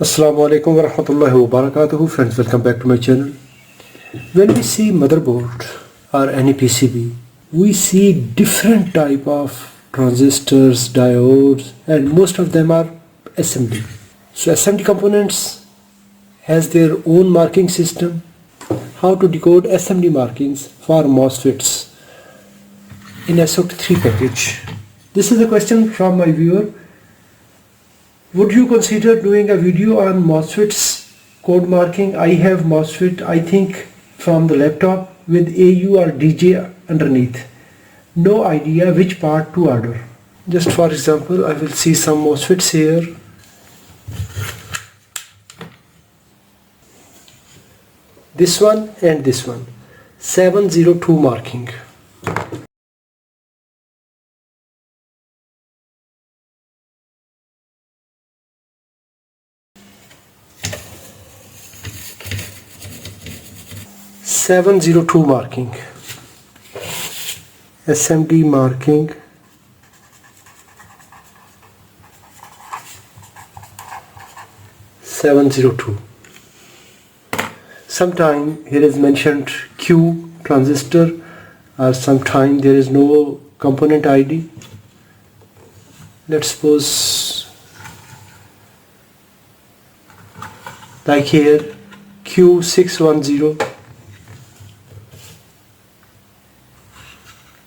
Assalamu alaikum wa rahmatullahi wa barakatuhu. Friends, welcome back to my channel. When we see motherboard or any PCB, we see different type of transistors, diodes, and most of them are SMD. So SMD components has their own marking system. How to decode SMD markings for MOSFETs in SOT3 package. This is a question from my viewer. Would you consider doing a video on MOSFETs code marking? I have MOSFET, I think, from the laptop with AU or DJ underneath. No idea which part to order. Just for example, I will see some MOSFETs here. This one and this one. 702 marking. (702) marking, SMD marking, (702). Sometime here is mentioned Q transistor, or sometime there is no component ID. Let's suppose like here Q610,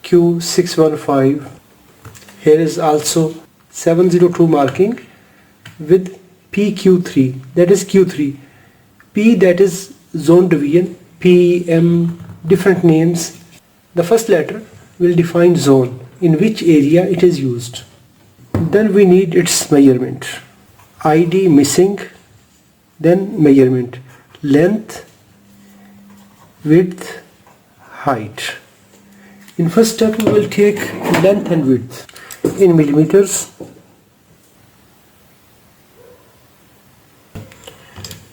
Q615. Here is also 702 marking with PQ3, that is Q3. P, that is zone division, P, M, different names. The first letter will define zone, in which area it is used. Then we need its measurement. ID missing, then measurement, length, width, height. In first step we will take length and width in millimeters.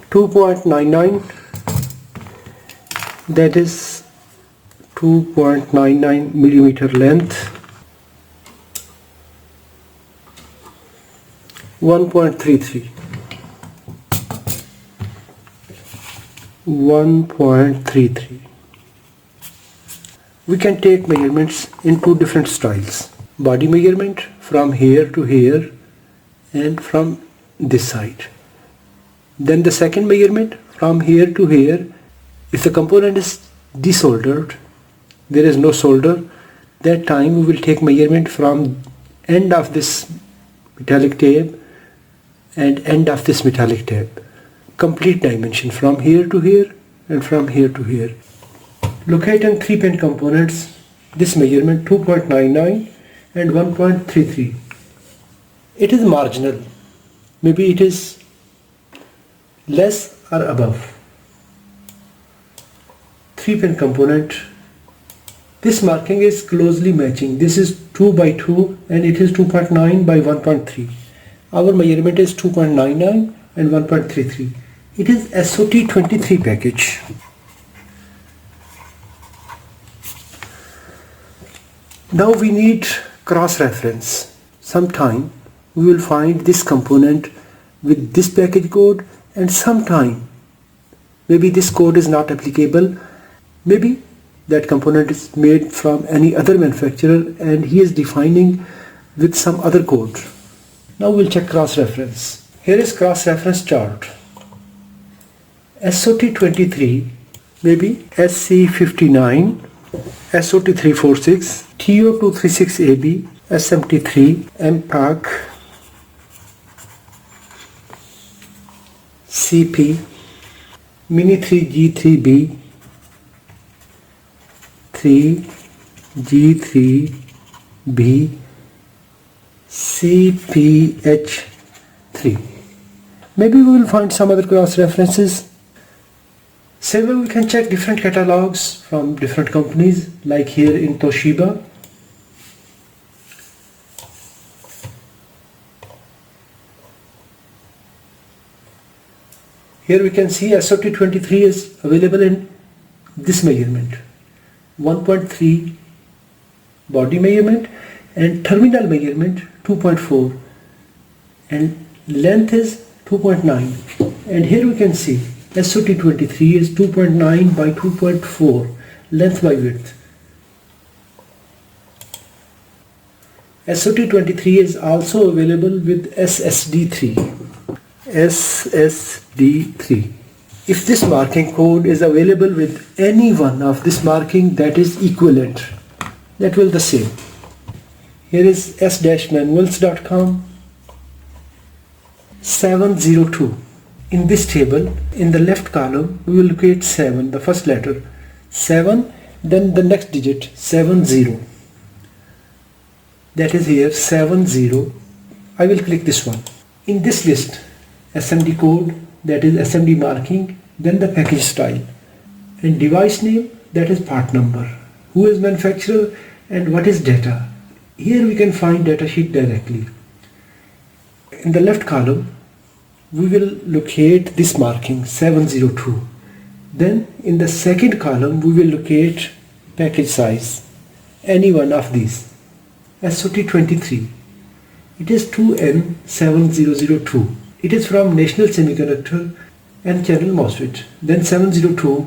2.99, that is 2.99 millimeter length. 1.33, 1.33. We can take measurements in two different styles. Body measurement from here to here and from this side. Then the second measurement from here to here. If the component is desoldered, there is no solder, that time we will take measurement from end of this metallic tab and end of this metallic tab. Complete dimension from here to here and from here to here. Locating 3-pin components, this measurement 2.99 and 1.33. It is marginal. Maybe it is less or above. 3-pin component. This marking is closely matching. This is 2 by 2 and it is 2.9 by 1.3. Our measurement is 2.99 and 1.33. It is SOT23 package. Now we need cross-reference. Sometime we will find this component with this package code, and sometime maybe this code is not applicable. Maybe that component is made from any other manufacturer and he is defining with some other code. Now we'll check cross-reference. Here is cross-reference chart. SOT23, maybe SC59, SOT346, TO236AB, SMT3, MPAC, CP, Mini3G3B, 3G3B, CPH3. Maybe we will find some other cross references. Same way we can check different catalogs from different companies, like here in Toshiba. Here we can see SOT23 is available in this measurement, 1.3 body measurement and terminal measurement 2.4, and length is 2.9, and here we can see SOT23 is 2.9 by 2.4 length by width. SOT23 is also available with SSD3. SSD3. If this marking code is available with any one of this marking that is equivalent, that will the same. Here is s-manuals.com 702. In this table, in the left column, we will locate 7, the first letter, 7, then the next digit, 70. That is here, 70. I will click this one. In this list, SMD code, that is SMD marking, then the package style, and device name, that is part number, who is manufacturer, and what is data. Here we can find datasheet directly. In the left column, we will locate this marking 702. Then in the second column, we will locate package size, any one of these. SOT23. It is 2N7002. It is from National Semiconductor and Channel MOSFET. Then 702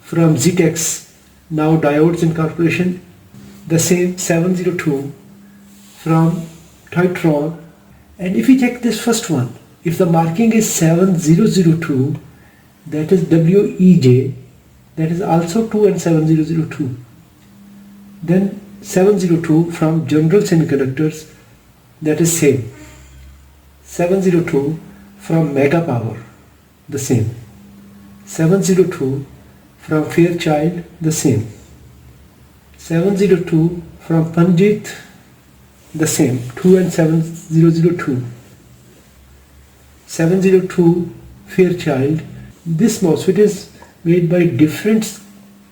from ZTEX, now Diodes Incorporation. The same 702 from Titron. And if we check this first one, if the marking is 7002, that is WEJ, that is also 2N7002. Then 702 from General Semiconductors, that is same. 702 from Mega Power, the same. 702 from Fairchild, the same. 702 from Panjit, the same, 2N7002. 702 Fairchild. This MOSFET is made by different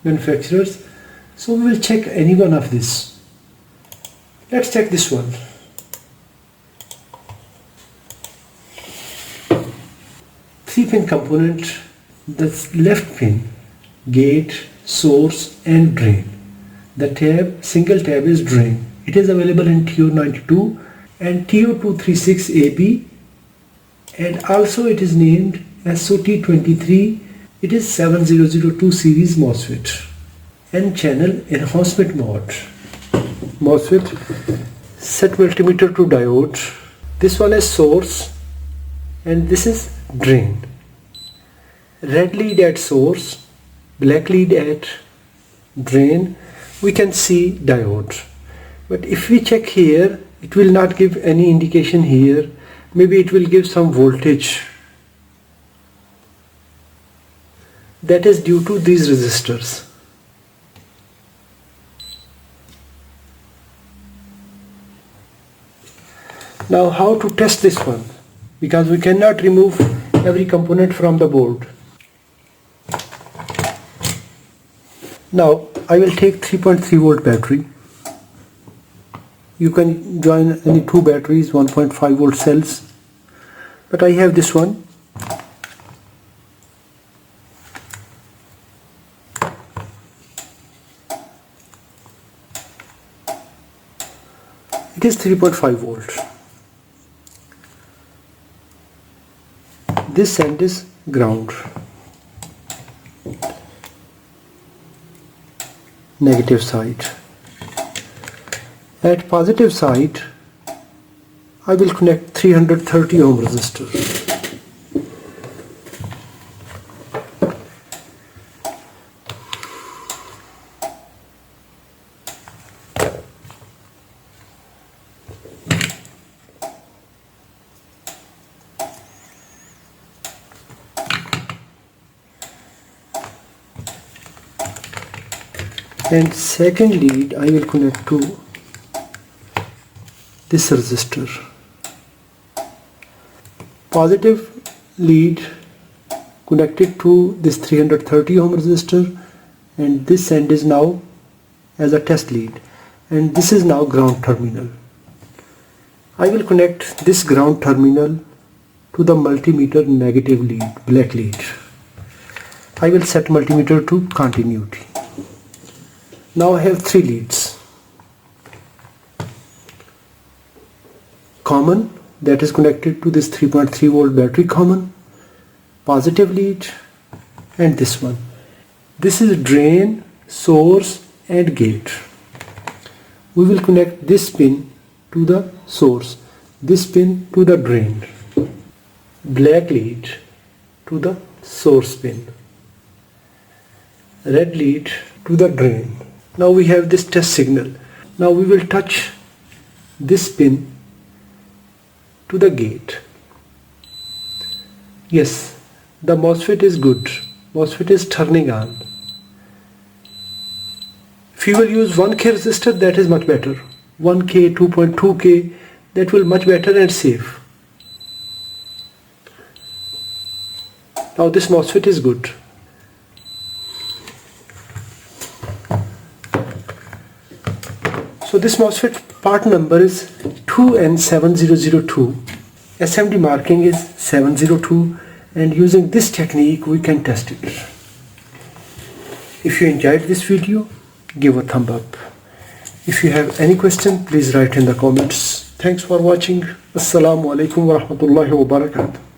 manufacturers, so we will check any one of this. Let's check this one. Three-pin component, the left pin, gate, source and drain. The tab, single tab is drain. It is available in TO92 and TO236AB, and also it is named SOT23. It is 7002 series MOSFET. N channel enhancement mode. MOSFET set multimeter to diode. This one is source and this is drain. Red lead at source, black lead at drain. We can see diode. But if we check here, it will not give any indication here. Maybe it will give some voltage. That is due to these resistors. Now how to test this one? Because we cannot remove every component from the board. Now I will take 3.3 volt battery. You can join any two batteries, 1.5 volt cells, but I have this one. It is 3.5 volt. This end is ground. Negative side. At positive side, I will connect 330 ohm resistor. And second lead I will connect to this resistor. Positive lead connected to this 330 ohm resistor, and this end is now as a test lead, and this is now ground terminal. I will connect this ground terminal to the multimeter negative lead, black lead. I will set multimeter to continuity. Now I have three leads. Common, that is connected to this 3.3 volt battery common, positive lead, and this one. This is drain, source and gate. We will connect this pin to the source, this pin to the drain, black lead to the source pin, red lead to the drain. Now we have this test signal. Now we will touch this pin to the gate. Yes, the MOSFET is good. MOSFET is turning on. If you will use 1K resistor, that is much better. 1K, 2.2K, that will much better and safe. Now this MOSFET is good. So this MOSFET part number is 2N7002. SMD marking is 702, and using this technique we can test it. If you enjoyed this video, give a thumb up. If you have any question, please write in the comments. Thanks for watching. Assalamu alaikum wa rahmatullahi wa barakatuh.